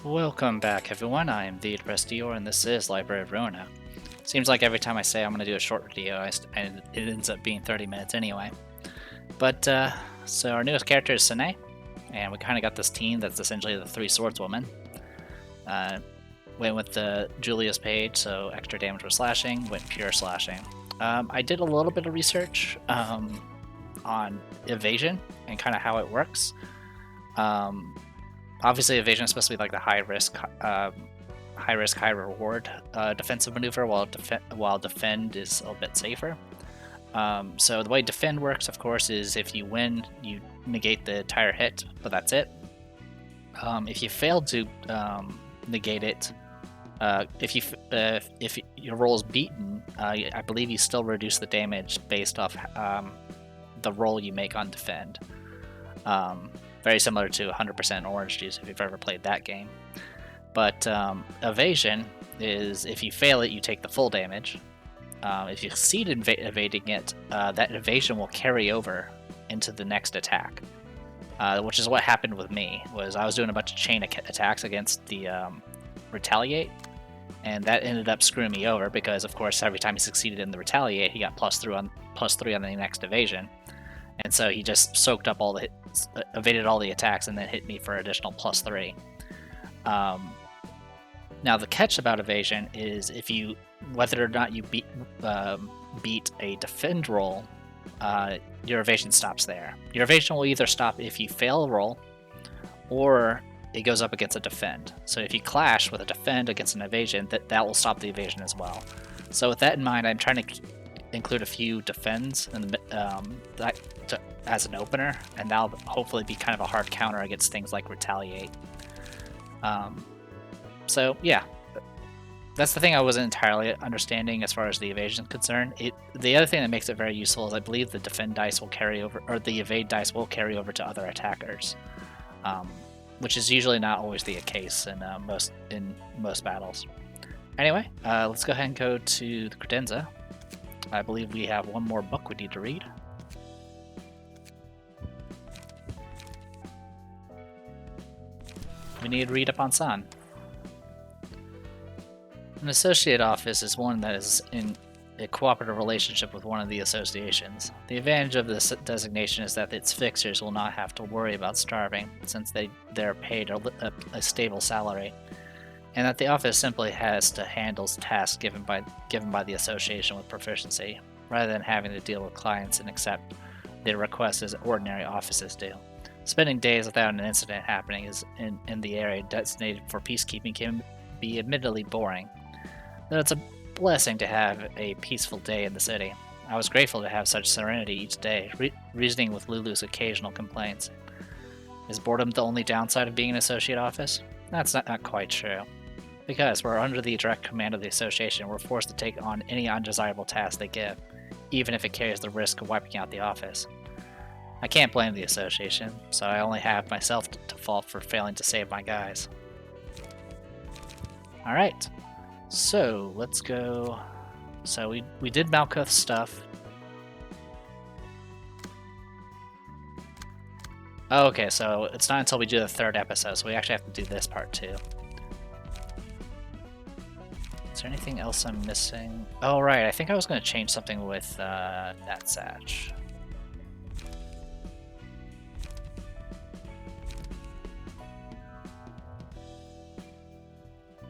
Welcome back, everyone. I am the Depressed Dior, and this is Library of Ruina. Seems like every time I say I'm going to do a short video, and it ends up being 30 minutes anyway. But, so our newest character is Sine, and we kind of got this team that's essentially the Three Swords Woman. Went with the Julia's page, so extra damage with slashing, went pure slashing. I did a little bit of research on evasion and kind of how it works. Obviously, evasion is supposed to be like the high risk, high reward defensive maneuver, while defend is a bit safer. So the way defend works, of course, is if you win, you negate the entire hit, but that's it. If you fail to negate it, if your roll is beaten, I believe you still reduce the damage based off the roll you make on defend. Very similar to 100% orange juice if you've ever played that game. But evasion is if you fail it, you take the full damage. If you succeed in evading it, that evasion will carry over into the next attack, which is what happened with me. Was I was doing a bunch of chain attacks against the retaliate, and that ended up screwing me over because, of course, every time he succeeded in the retaliate, he got +3 on the next evasion. And so he just soaked up all the hits, evaded all the attacks, and then hit me for additional +3. Now the catch about evasion is if you, whether or not you beat a defend roll, your evasion stops there. Your evasion will either stop if you fail a roll, or it goes up against a defend. So if you clash with a defend against an evasion, that will stop the evasion as well. So with that in mind, I'm trying to include a few defends in the, as an opener, and that'll hopefully be kind of a hard counter against things like retaliate. So yeah, that's the thing I wasn't entirely understanding as far as the evasion is concerned. The other thing that makes it very useful is I believe the defend dice will carry over, or the evade dice will carry over to other attackers, which is usually not always the case in most battles. Anyway, let's go ahead and go to the credenza. I believe we have one more book we need to read. We need to read up on San. An associate office is one that is in a cooperative relationship with one of the associations. The advantage of this designation is that its fixers will not have to worry about starving, since they're paid a stable salary, and that the office simply has to handle tasks given by the association with proficiency, rather than having to deal with clients and accept their requests as ordinary offices do. Spending days without an incident happening in the area designated for peacekeeping can be admittedly boring, though it's a blessing to have a peaceful day in the city. I was grateful to have such serenity each day, reasoning with Lulu's occasional complaints. Is boredom the only downside of being an associate office? That's not quite true. Because we're under the direct command of the association, we're forced to take on any undesirable task they give, even if it carries the risk of wiping out the office. I can't blame the association, so I only have myself to fault for failing to save my guys. Alright, so let's go. So we did Malkuth's stuff. Oh, okay, so it's not until we do the third episode, so we actually have to do this part too. Is there anything else I'm missing? Oh, right, I think I was going to change something with that Satch.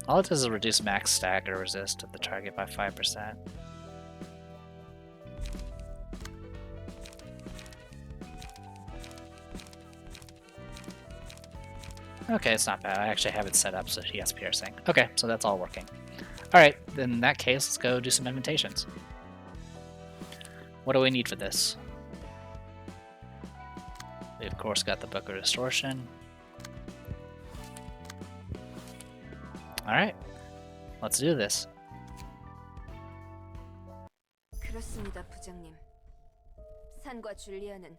All it does is reduce max stagger resist of the target by 5%. Okay, it's not bad. I actually have it set up so he has piercing. Okay, so that's all working. Alright, then in that case, let's go do some invitations. What do we need for this? We of course got the Book of Distortion. Alright, let's do this. 그렇습니다, 부장님. 산과 줄리아는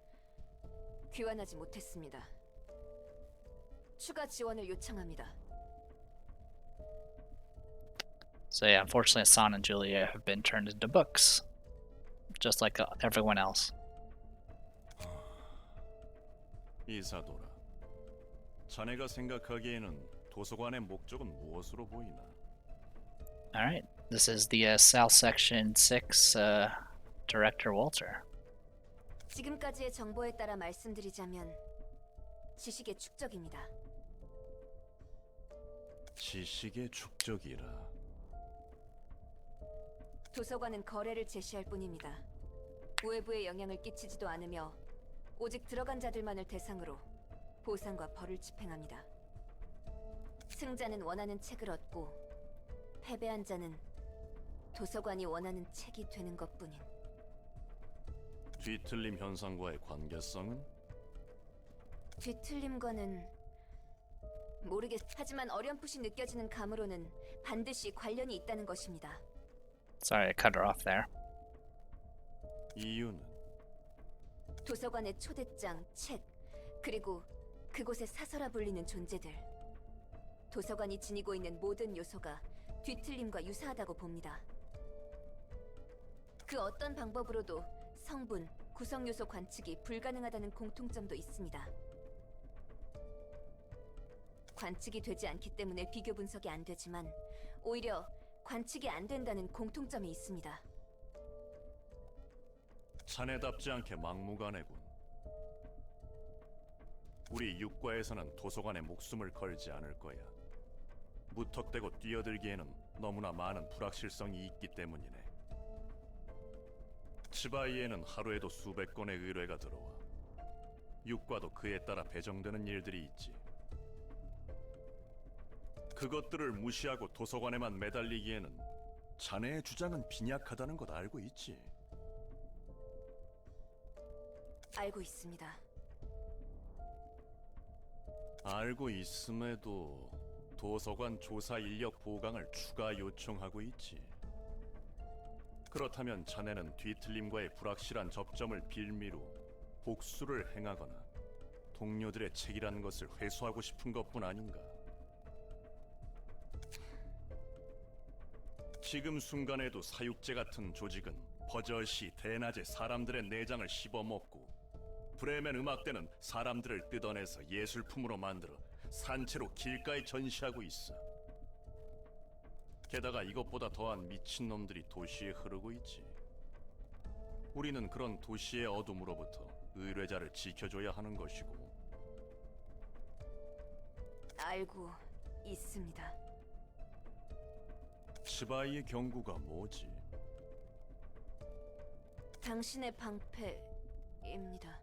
귀환하지 못했습니다. 추가 지원을 요청합니다. So yeah, unfortunately San and Julia have been turned into books, just like everyone else. 이사도라, 자네가 생각하기에는 도서관의 목적은 무엇으로 보이나? All right. This is the South Section 6 Director Walter. 지금까지의 정보에 따라 말씀드리자면 지식의 축적입니다. 지식의 축적이라. 도서관은 거래를 제시할 뿐입니다. 외부에 영향을 끼치지도 않으며 오직 들어간 자들만을 대상으로 보상과 벌을 집행합니다. 승자는 원하는 책을 얻고 패배한 자는 도서관이 원하는 책이 되는 것뿐인. 뒤틀림 현상과의 관계성은? 뒤틀림과는 하지만 어렴풋이 느껴지는 감으로는 반드시 관련이 있다는 것입니다. Sorry, I cut her off there. 이유는? 도서관의 초대장, 책, 그리고 그곳의 사서라 불리는 존재들. 도서관이 지니고 있는 모든 요소가 뒤틀림과 유사하다고 봅니다. 그 어떤 방법으로도 성분, 구성 요소 관측이 불가능하다는 공통점도 있습니다. 관측이 되지 않기 때문에 비교 분석이 안 되지만 오히려 관측이 안 된다는 공통점이 있습니다. 자네답지 않게 막무가내군. 우리 육과에서는 도서관에 목숨을 걸지 않을 거야. 무턱대고 뛰어들기에는 너무나 많은 불확실성이 있기 때문이네. 치바이에는 하루에도 수백 건의 의뢰가 들어와. 육과도 그에 따라 배정되는 일들이 있지. 그것들을 무시하고 도서관에만 매달리기에는 자네의 주장은 빈약하다는 것 알고 있지? 알고 있습니다. 알고 있음에도 도서관 조사 인력 보강을 추가 요청하고 있지. 그렇다면 자네는 뒤틀림과의 불확실한 접점을 빌미로 복수를 행하거나 동료들의 책이라는 것을 회수하고 싶은 것뿐 아닌가? 지금 순간에도 사육제 같은 조직은 버젓이 대낮에 사람들의 내장을 씹어먹고 브레멘 음악대는 사람들을 뜯어내서 예술품으로 만들어 산채로 길가에 전시하고 있어. 게다가 이것보다 더한 미친놈들이 도시에 흐르고 있지. 우리는 그런 도시의 어둠으로부터 의뢰자를 지켜줘야 하는 것이고. 알고 있습니다. 치바이의 경고가 뭐지? 당신의 방패입니다.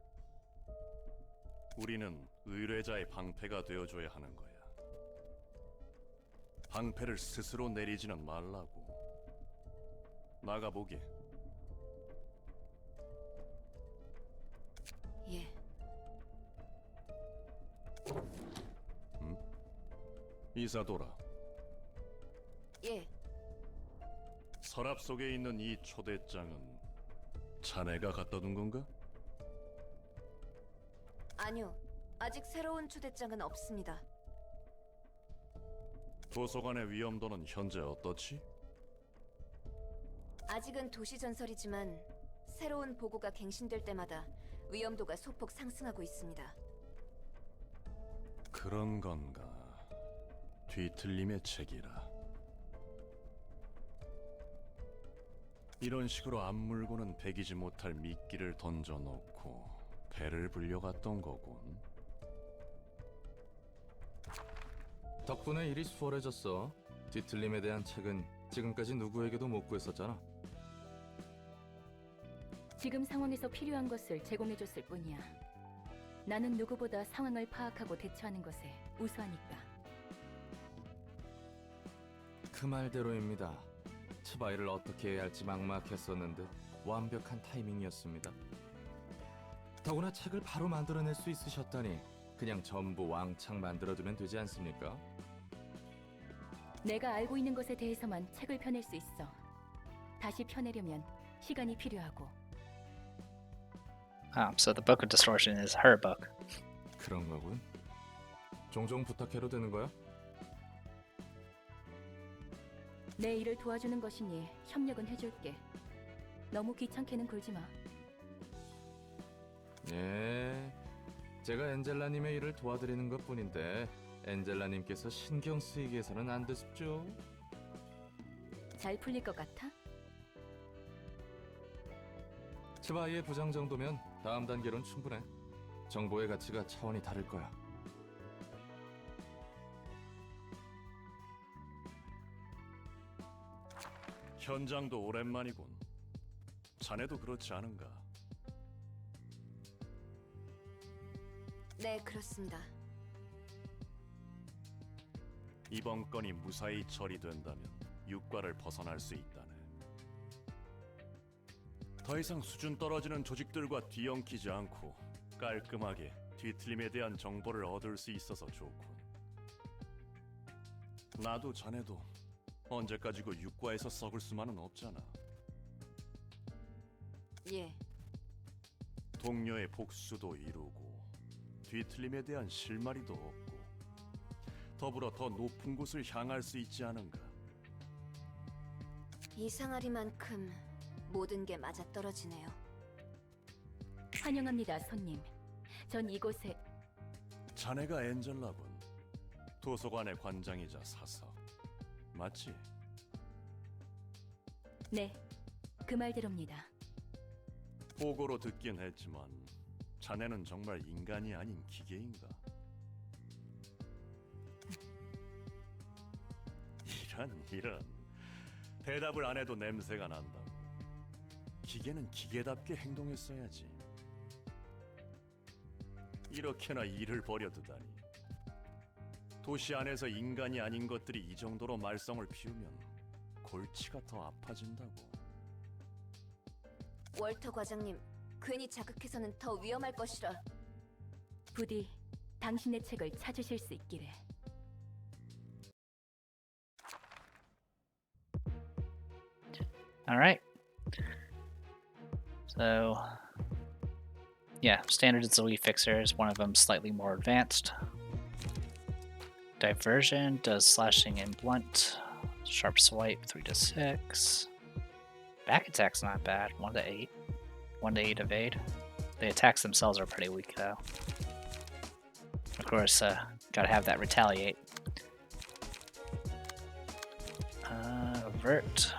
우리는 의뢰자의 방패가 되어줘야 하는 거야. 방패를 스스로 내리지는 말라고. 나가보게. 예. 이사도라. 예. 서랍 속에 있는 이 초대장은 자네가 갖다 둔 건가? 아니요. 아직 새로운 초대장은 없습니다. 도서관의 위험도는 현재 어떻지? 아직은 도시 전설이지만 새로운 보고가 갱신될 때마다 위험도가 소폭 상승하고 있습니다. 그런 건가? 뒤틀림의 책이라. 이런 식으로 앞물고는 배기지 못할 미끼를 던져놓고 배를 불려갔던 거군. 덕분에 일이 수월해졌어. 뒤틀림에 대한 책은 지금까지 누구에게도 못 구했었잖아. 지금 상황에서 필요한 것을 제공해줬을 뿐이야. 나는 누구보다 상황을 파악하고 대처하는 것에 우수하니까. 그 말대로입니다. 치바이를 어떻게 해야 할지 막막했었는 듯 완벽한 타이밍이었습니다. 더구나 책을 바로 만들어낼 수 있으셨다니 그냥 전부 왕창 만들어두면 되지 않습니까? 내가 알고 있는 것에 대해서만 책을 펴낼 수 있어. 다시 펴내려면 시간이 필요하고. So the Book of Distortion is her book. 그런 거군. 종종 부탁해도 되는 거야? 내 일을 도와주는 것이니 협력은 해줄게. 너무 귀찮게는 굴지 마. 예, 제가 엔젤라님의 일을 도와드리는 것뿐인데 엔젤라님께서 신경 쓰이게 해서는 안 됐죠? 잘 풀릴 것 같아? 치바이의 부장 정도면 다음 단계론 충분해. 정보의 가치가 차원이 다를 거야. 현장도 오랜만이군. 자네도 그렇지 않은가? 네, 그렇습니다. 이번 건이 무사히 처리된다면 육과를 벗어날 수 있다네. 더 이상 수준 떨어지는 조직들과 뒤엉키지 않고 깔끔하게 뒤틀림에 대한 정보를 얻을 수 있어서 좋군. 나도 자네도 언제까지고 육과에서 썩을 수만은 없잖아. 예, 동료의 복수도 이루고 뒤틀림에 대한 실마리도 없고 더불어 더 높은 곳을 향할 수 있지 않은가. 이상하리만큼 모든 게 맞아떨어지네요. 환영합니다, 손님. 전 이곳에 자네가 엔젤라군. 도서관의 관장이자 사서. 맞지? 네, 그 말대로입니다. 보고로 듣긴 했지만 자네는 정말 인간이 아닌 기계인가? 이런 대답을 안 해도 냄새가 난다고. 기계는 기계답게 행동했어야지. 이렇게나 일을 버려두다니. 도시 안에서 인간이 아닌 것들이 이 정도로 말썽을 피우면 골치가 더 아파진다고. 월터 과장님, 괜히 자극해서는 더 위험할 것이라. 부디 당신의 책을 찾으실 수 있기를. All right. So, yeah, standard Zoe fixers. One of them slightly more advanced. Diversion does slashing and blunt. Sharp swipe 3 to 6. Back attack's not bad. 1 to 8. 1 to 8 evade. The attacks themselves are pretty weak though. Of course, gotta have that retaliate. Avert.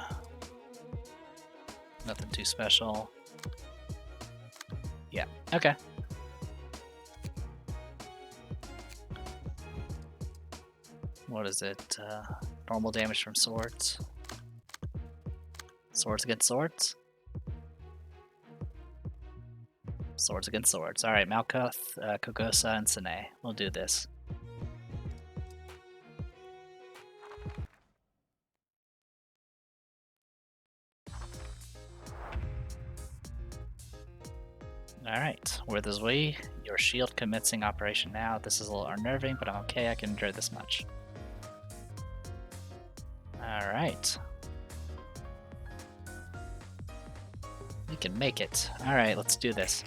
Nothing too special. Yeah, okay. What is it? Normal damage from swords. Swords against swords? Swords against swords. Alright, Malkuth, Kogosa, and Sine. We'll do this. Alright, with his way, your shield commencing operation now. This is a little unnerving, but I'm okay, I can endure this much. Alright. We can make it. Alright, let's do this.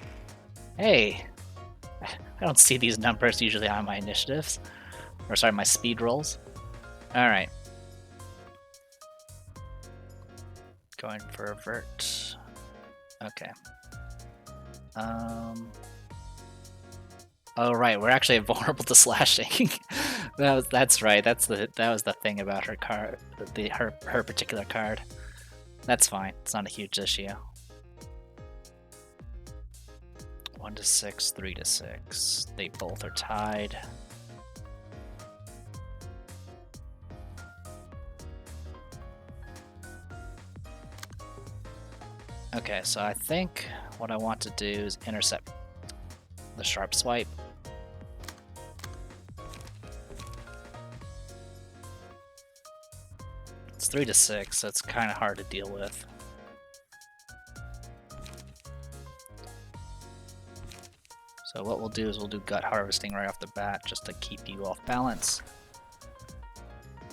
Hey! I don't see these numbers usually on my initiatives. Or sorry, my speed rolls. Alright. Going for avert. Okay. Oh right, we're actually vulnerable to slashing. That's right. That was the thing about her card, her particular card. That's fine. It's not a huge issue. 1 to 6, 3 to 6. They both are tied. Okay, so I think what I want to do is intercept the sharp swipe. It's 3 to 6, so it's kind of hard to deal with. So what we'll do is we'll do gut harvesting right off the bat just to keep you off balance.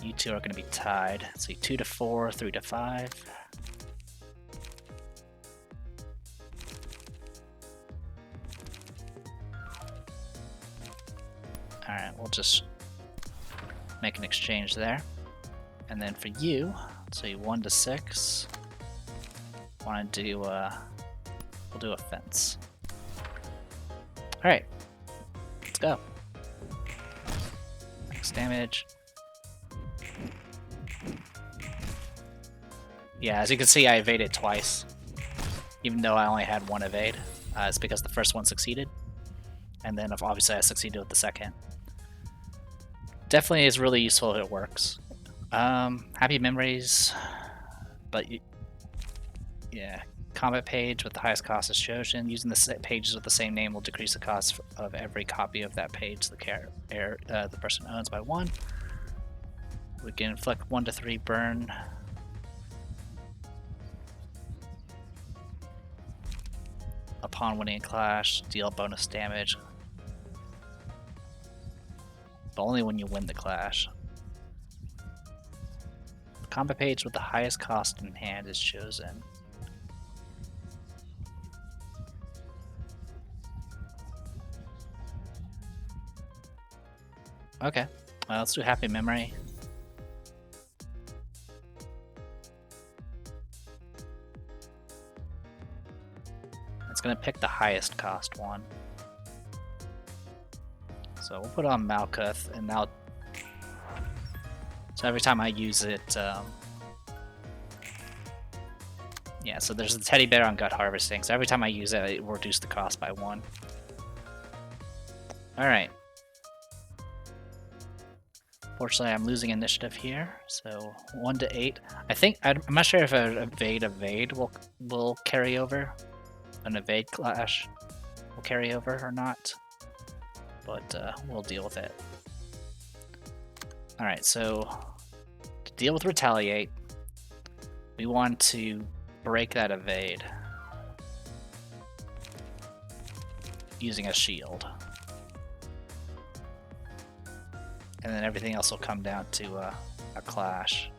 You two are going to be tied. See, 2 to 4, 3 to 5. Alright, we'll just make an exchange there. And then for you, so you 1 to 6. Want to do we'll do a fence. Alright. Let's go. 6 damage. Yeah, as you can see, I evaded twice, even though I only had one evade. It's because the first one succeeded, and then obviously I succeeded with the second. Definitely is really useful if it works. Happy memories, but yeah, combat page with the highest cost is chosen. Using the pages with the same name will decrease the cost of every copy of that page the person owns by 1. We can inflict 1 to 3 burn. Upon winning a clash, deal bonus damage. But only when you win the clash. The combat page with the highest cost in hand is chosen. Okay, let's do happy memory. It's gonna pick the highest cost one. So we'll put it on Malkuth, and now, so every time I use it, yeah, so there's the teddy bear on gut harvesting, so every time I use it, it will reduce the cost by 1. Alright. Fortunately, I'm losing initiative here, so 1 to 8. I'm not sure if an evade will carry over. An evade clash will carry over or not, but we'll deal with it. Alright, so to deal with retaliate, we want to break that evade using a shield. And then everything else will come down to a clash.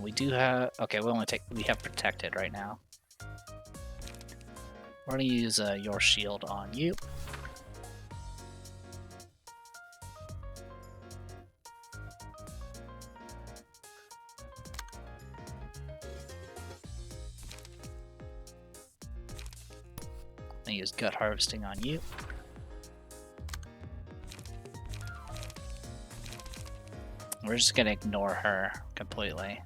We do have, okay, we have protected right now. We're gonna use your shield on you. I use gut harvesting on you. We're just gonna ignore her completely.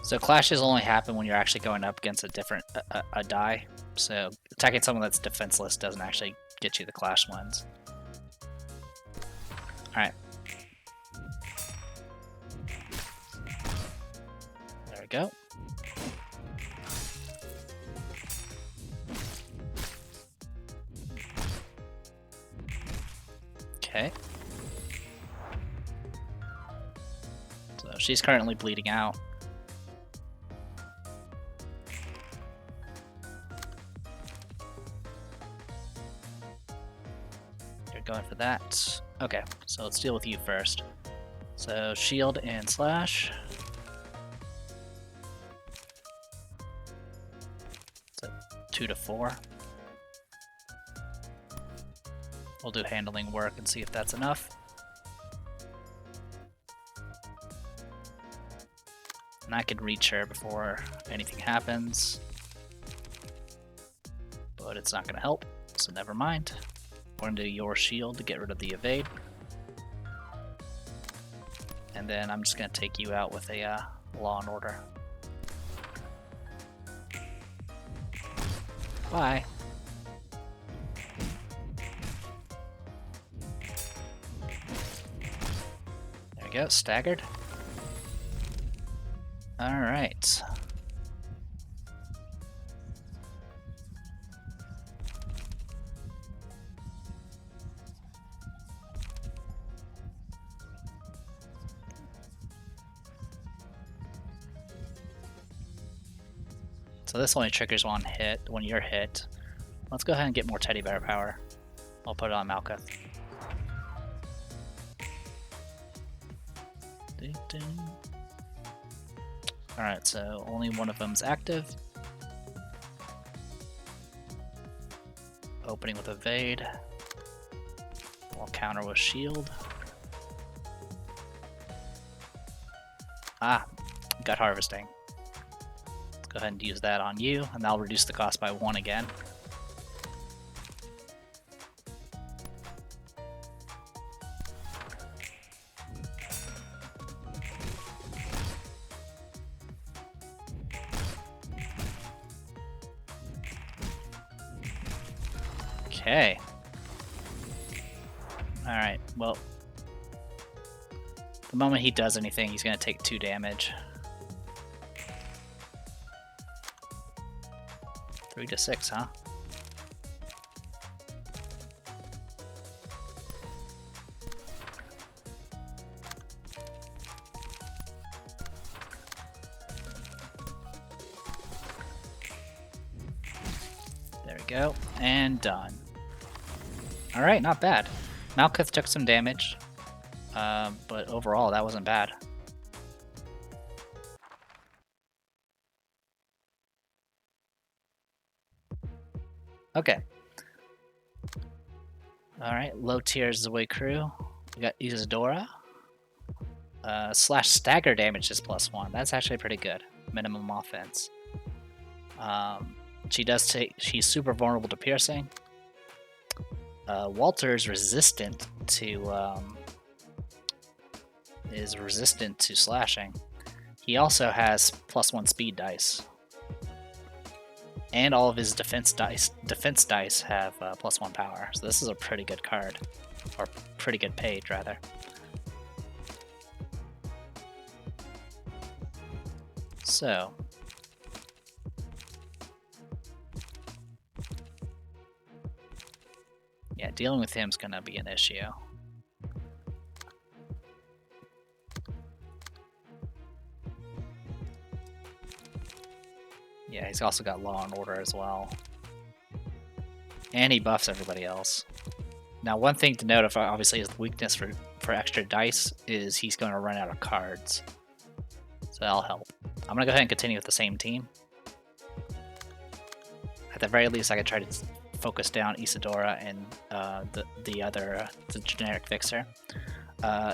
So clashes only happen when you're actually going up against a different a die. So attacking someone that's defenseless doesn't actually get you the clash wins. Alright. There we go. Okay. So she's currently bleeding out. You're going for that. Okay, so let's deal with you first. So shield and slash. So 2 to 4. We'll do handling work and see if that's enough. And I could reach her before anything happens. But it's not going to help, so never mind. We're going to do your shield to get rid of the evade. And then I'm just going to take you out with a Law and Order. Bye. There we go, staggered. Alright. So this only triggers one hit when you're hit. Let's go ahead and get more teddy bear power. I'll put it on Malkuth. Alright, so only one of them's active. opening with evade. We'll counter with shield. Ah, got harvesting. Let's go ahead and use that on you, and that'll reduce the cost by 1 again. Okay. Alright, well, the moment he does anything, he's going to take 2 damage. 3 to 6, huh? There we go, and done. Alright, not bad. Malkuth took some damage, but overall that wasn't bad. Okay. Alright, low tiers away crew. We got Isadora. Slash stagger damage is +1. That's actually pretty good. Minimum offense. She's super vulnerable to piercing. Walter's resistant to slashing. He also has +1 speed dice, and all of his defense dice have +1 power. So this is a pretty good card, or pretty good page rather. So. Yeah, dealing with him is going to be an issue. Yeah, he's also got Law and Order as well. And he buffs everybody else. Now, one thing to note, obviously, his weakness for extra dice is he's going to run out of cards. So that'll help. I'm going to go ahead and continue with the same team. At the very least, I could try to focus down Isadora and the generic fixer.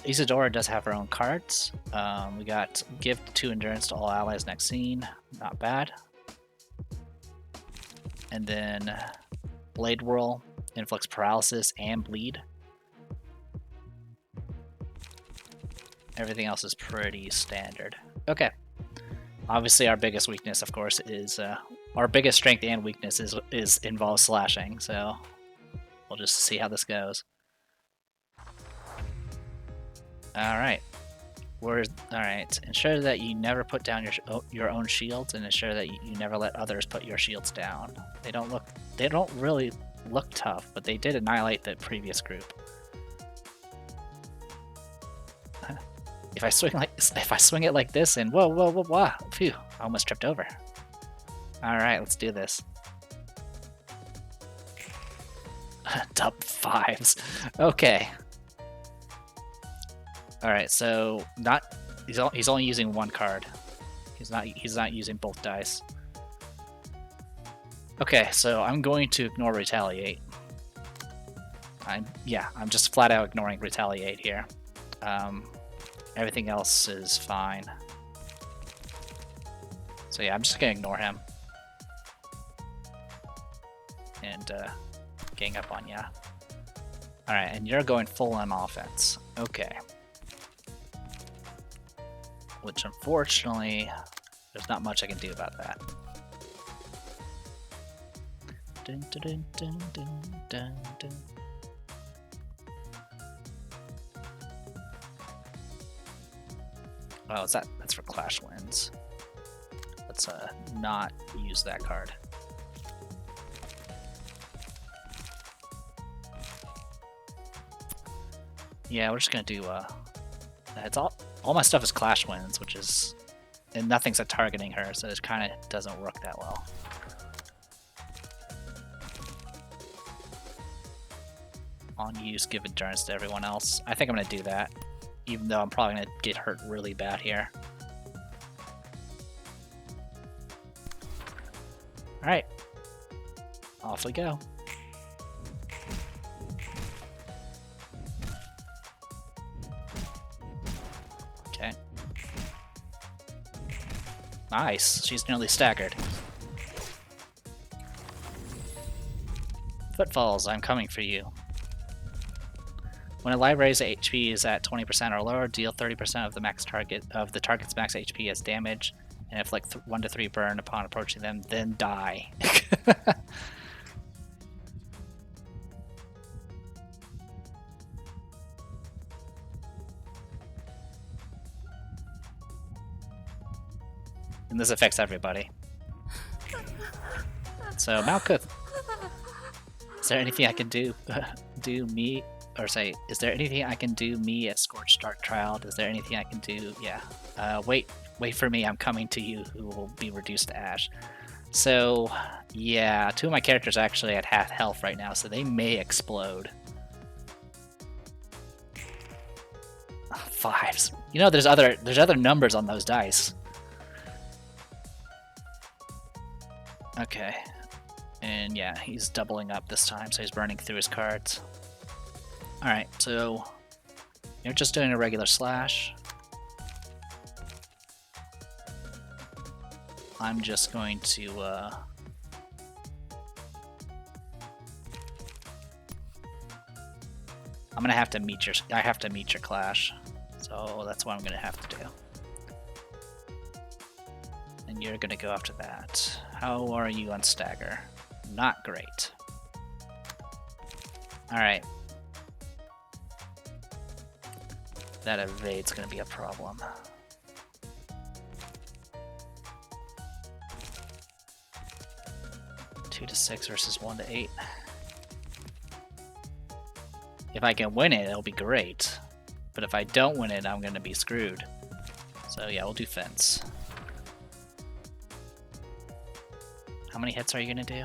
Isadora does have her own cards. We got give 2 endurance to all allies next scene, not bad. And then Blade Whirl, inflicts paralysis and bleed. Everything else is pretty standard. Okay. Obviously, our biggest weakness, of course, is our biggest strength and weakness involves slashing. So we'll just see how this goes. All right. All right. Ensure that you never put down your own shields, and ensure that you never let others put your shields down. They don't really look tough, but they did annihilate the previous group. If I swing it like this, and whoa, phew, I almost tripped over. All right, let's do this. Top 5s. Okay. All right, so he's only using 1 card. He's not using both dice. Okay, so I'm going to ignore retaliate. I'm just flat out ignoring retaliate here. Everything else is fine. So yeah, I'm just gonna ignore him. And gang up on ya. Alright, and you're going full on offense. Okay. Which unfortunately, there's not much I can do about that. Dun, dun, dun, dun, dun, dun. Oh, that's for Clash Winds. Let's not use that card. Yeah, we're just gonna do it's all my stuff is Clash Winds, which is, and nothing's targeting her, so it kind of doesn't work that well. On use, give endurance to everyone else. I think I'm gonna do that, even though I'm probably gonna get hurt really bad here. All right, off we go. Nice. She's nearly staggered. Footfalls, I'm coming for you. When a library's HP is at 20% or lower, deal 30% of the target's max HP as damage, and inflict 1 to 3 burn upon approaching them, then die. And this affects everybody. So Malkuth, is there anything I can do? Is there anything I can do? Me, a scorched dark child. Is there anything I can do? Yeah. Wait for me. I'm coming to you. Who will be reduced to ash. So yeah, 2 of my characters are actually at half health right now, so they may explode. 5s. You know, there's other numbers on those dice. Okay. And yeah, he's doubling up this time, so he's burning through his cards. Alright, so you're just doing a regular slash. I'm just going to I'm gonna have to meet your clash. So that's what I'm gonna have to do. And you're gonna go after that. How are you on stagger? Not great. Alright. That evade's gonna be a problem. Two to 6 versus 1 to 8. If I can win it, it'll be great. But if I don't win it, I'm gonna be screwed. So yeah, we'll do fence. How many hits are you gonna do?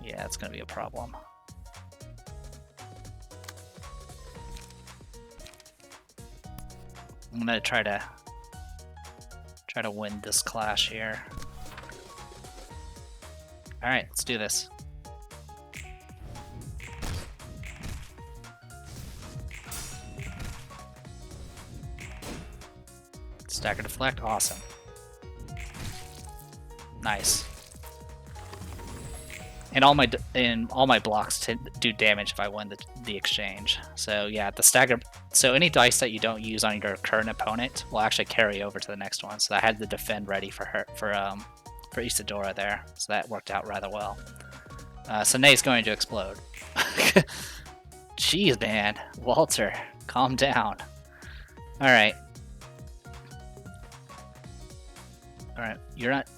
Yeah, it's gonna be a problem. I'm gonna try to win this clash here. All right, let's do this. Stagger deflect, awesome. Nice. And all my blocks do damage if I win the exchange. So yeah, the stagger. So any dice that you don't use on your current opponent will actually carry over to the next one. So I had the defend ready for her for Isadora there. So that worked out rather well. Sanae's going to explode. Jeez, man, Walter, calm down. All right. All right, you're not.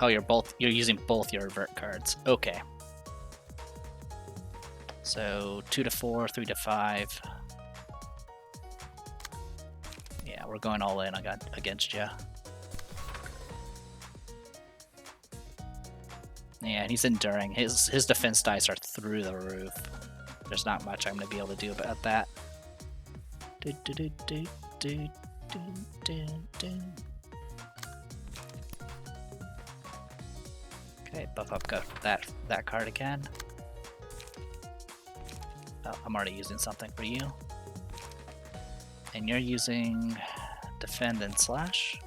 Oh, you're using both your avert cards. Okay. So 2 to 4, 3 to 5. Yeah, we're going all in against you. Yeah, and he's enduring. His defense dice are through the roof. There's not much I'm gonna be able to do about that. Okay, buff up that card again. Oh, I'm already using something for you. And you're using defend and slash.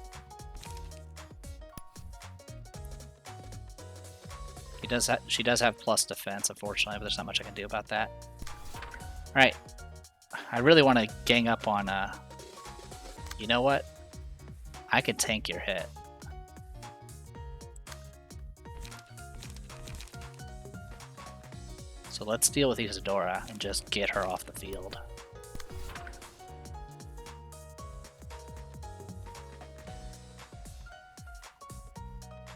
She does have plus defense, unfortunately, but there's not much I can do about that. Alright. I really want to gang up on you know what? I could tank your hit. So let's deal with Isadora and just get her off the field.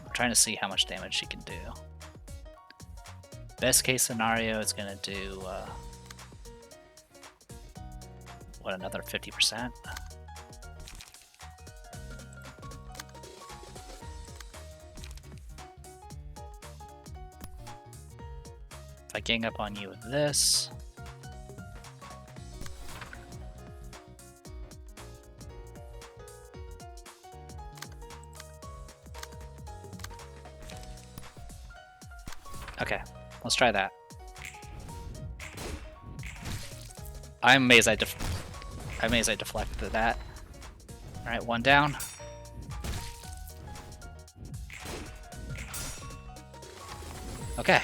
I'm trying to see how much damage she can do. Best case scenario is going to do, what, another 50%? If I gang up on you with this. Okay, let's try that. I'm amazed I deflected that. All right, one down. Okay.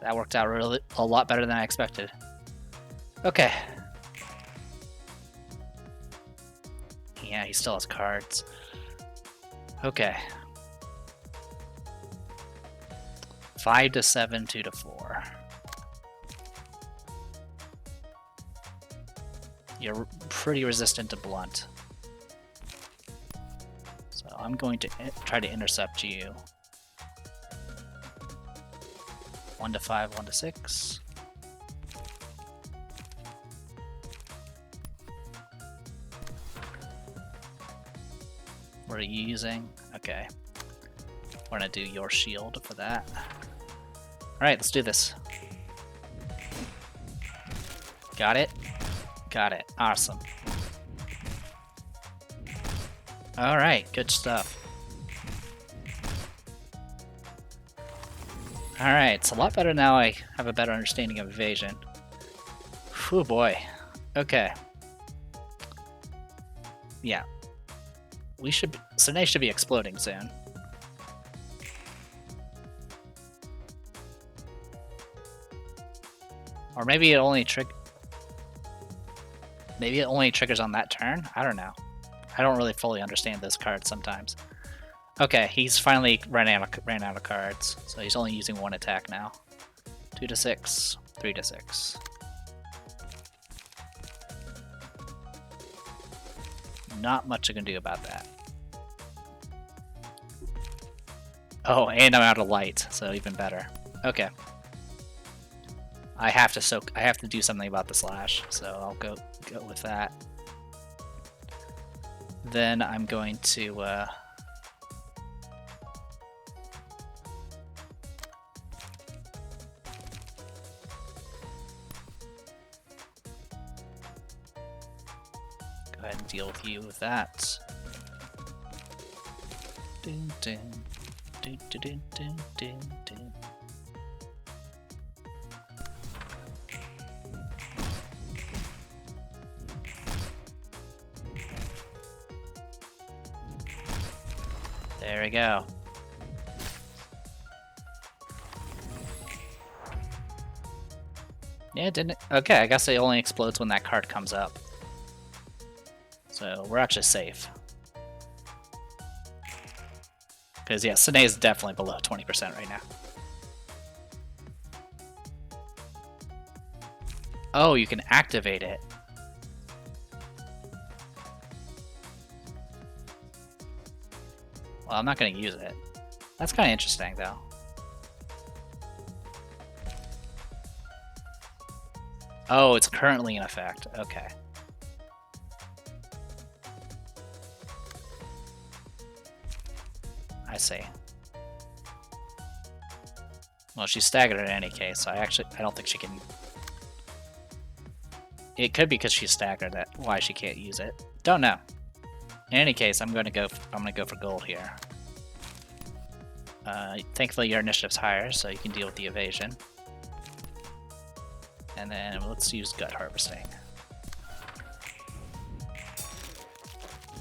That worked out really a lot better than I expected. Okay. Yeah, he still has cards. Okay. 5 to 7, 2 to 4. You're pretty resistant to blunt. So I'm going to try to intercept you. 1 to 5, 1 to 6. What are you using? Okay. We're gonna do your shield for that. Alright, let's do this. Got it? Got it. Awesome. Alright, good stuff. Alright, it's a lot better now. I have a better understanding of evasion. Whew, boy. Okay. Yeah. Sine should be exploding soon. Or maybe it only triggers on that turn? I don't know. I don't really fully understand this card sometimes. Okay, he's finally ran out of cards, so he's only using 1 attack now. 2 to 6, 3 to 6. Not much I can do about that. Oh, and I'm out of light, so even better. Okay. I have to do something about the slash, so I'll go with that. Then I'm going to go ahead and deal with you with that. Dun, dun, dun, dun, dun, dun, dun. There we go. Yeah, it didn't. Okay, I guess it only explodes when that card comes up. So we're actually safe. Because, yeah, Sine is definitely below 20% right now. Oh, you can activate it. Well, I'm not going to use it. That's kind of interesting, though. Oh, it's currently in effect. Okay. I see. Well, she's staggered in any case, so I don't think she can... It could be because she's staggered that why she can't use it. Don't know. In any case, I'm gonna go for gold here. Thankfully, your initiative's higher, so you can deal with the evasion. And then let's use gut harvesting.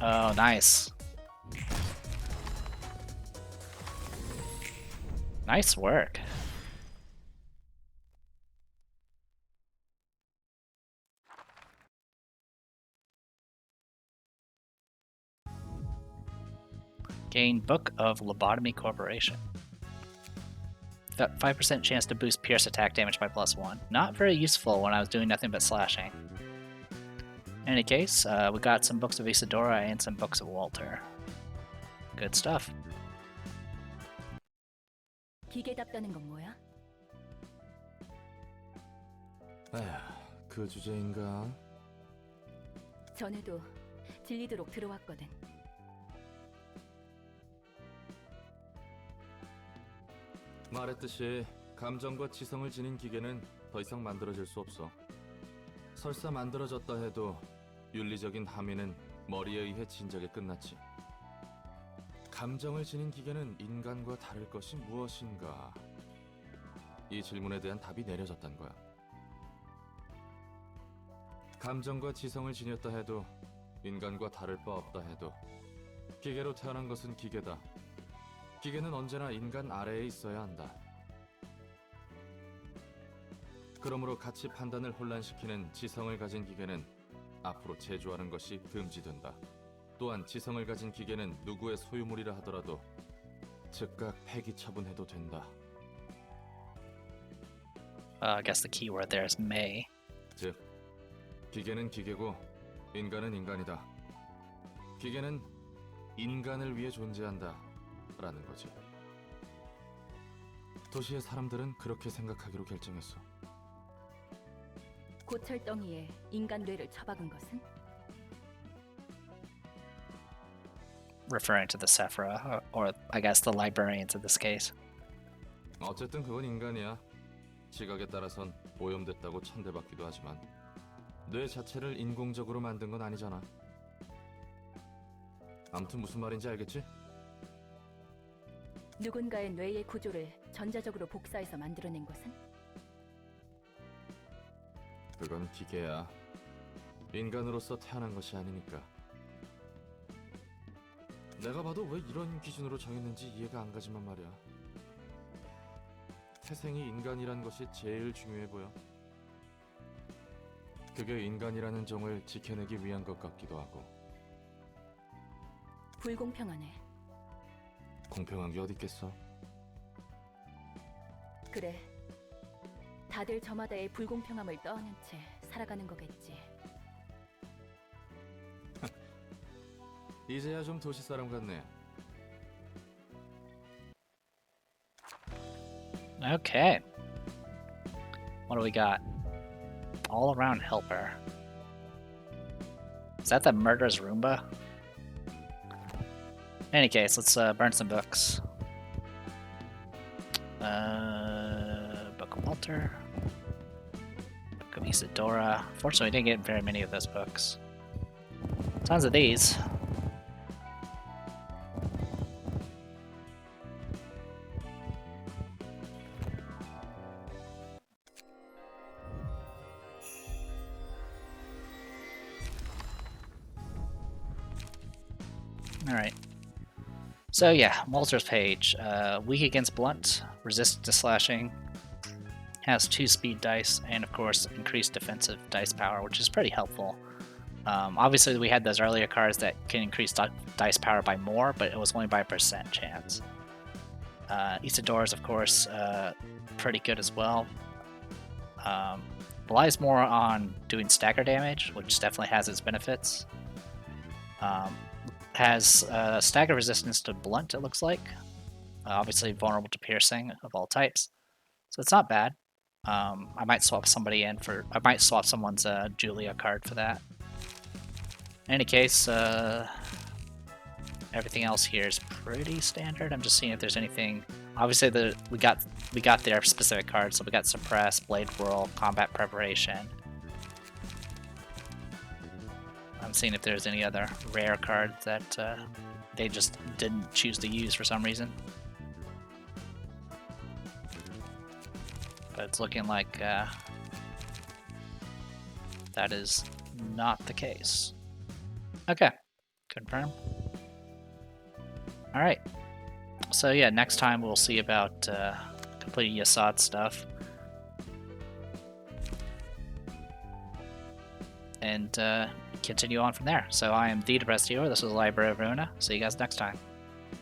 Oh, nice. Nice work. Gain Book of Lobotomy Corporation. Got 5% chance to boost pierce attack damage by +1. Not very useful when I was doing nothing but slashing. In any case, we got some books of Isadora and some books of Walter. Good stuff. 기계답다는 건 뭐야? 에휴, 그 주제인가? 전에도 질리도록 들어왔거든. 말했듯이 감정과 지성을 지닌 기계는 더 이상 만들어질 수 없어. 설사 만들어졌다 해도 윤리적인 함의는 머리에 의해 진작에 끝났지. 감정을 지닌 기계는 인간과 다를 것이 무엇인가? 이 질문에 대한 답이 내려졌단 거야. 감정과 지성을 지녔다 해도 인간과 다를 바 없다 해도 기계로 태어난 것은 기계다. 기계는 언제나 인간 아래에 있어야 한다. 그러므로 가치 판단을 혼란시키는 지성을 가진 기계는 앞으로 제조하는 것이 금지된다. 또한 지성을 가진 기계는 누구의 소유물이라 하더라도 즉각 폐기 처분해도 된다. I guess the key word there is may. 즉, 기계는 기계고 인간은 인간이다. 기계는 인간을 위해 존재한다 라는 거지. 도시의 사람들은 그렇게 생각하기로 결정했어. 고철덩이에 인간 뇌를 처박은 것은? Referring to the Sephira, or I guess the librarians in this case. 어쨌든 그건 인간이야. 지각에 따라선 오염됐다고 천대받기도 하지만 뇌 자체를 인공적으로 만든 건 아니잖아. 아무튼 무슨 말인지 알겠지? 누군가의 뇌의 구조를 전자적으로 복사해서 만들어낸 것은? 그건 기계야. 인간으로서 태어난 것이 아니니까. 내가 봐도 왜 이런 기준으로 정했는지 이해가 안 가지만 말이야. 태생이 인간이란 것이 제일 중요해 보여. 그게 인간이라는 종을 지켜내기 위한 것 같기도 하고. 불공평하네. 공평한 게 어딨겠어? 그래. 다들 저마다의 불공평함을 떠안은 채 살아가는 거겠지. 이제야 좀 도시 사람 같네. Okay. What do we got? All around helper. Is that the murderous Roomba? In any case, let's burn some books. Book of Walter. Book of Isadora. Fortunately, we didn't get very many of those books. Tons of these. Alright. So yeah, Walter's page. Weak against blunt, resistant to slashing, has 2 speed dice, and of course increased defensive dice power, which is pretty helpful. Obviously we had those earlier cards that can increase dice power by more, but it was only by a % chance. Isadora's of course pretty good as well. Relies more on doing stagger damage, which definitely has its benefits. Has stagger resistance to blunt, it looks like. Obviously vulnerable to piercing of all types. So it's not bad. I might swap somebody in for... I might swap someone's Julia card for that. In any case, everything else here is pretty standard. I'm just seeing if there's anything... Obviously we got their specific cards, so we got Suppress, Blade Whirl, Combat Preparation. I'm seeing if there's any other rare cards that they just didn't choose to use for some reason. But it's looking like that is not the case. Okay, confirm. Alright, so yeah, next time we'll see about completing Yasad stuff. And continue on from there. So I am the Depressed Hero, this was the Library of Ruina. See you guys next time.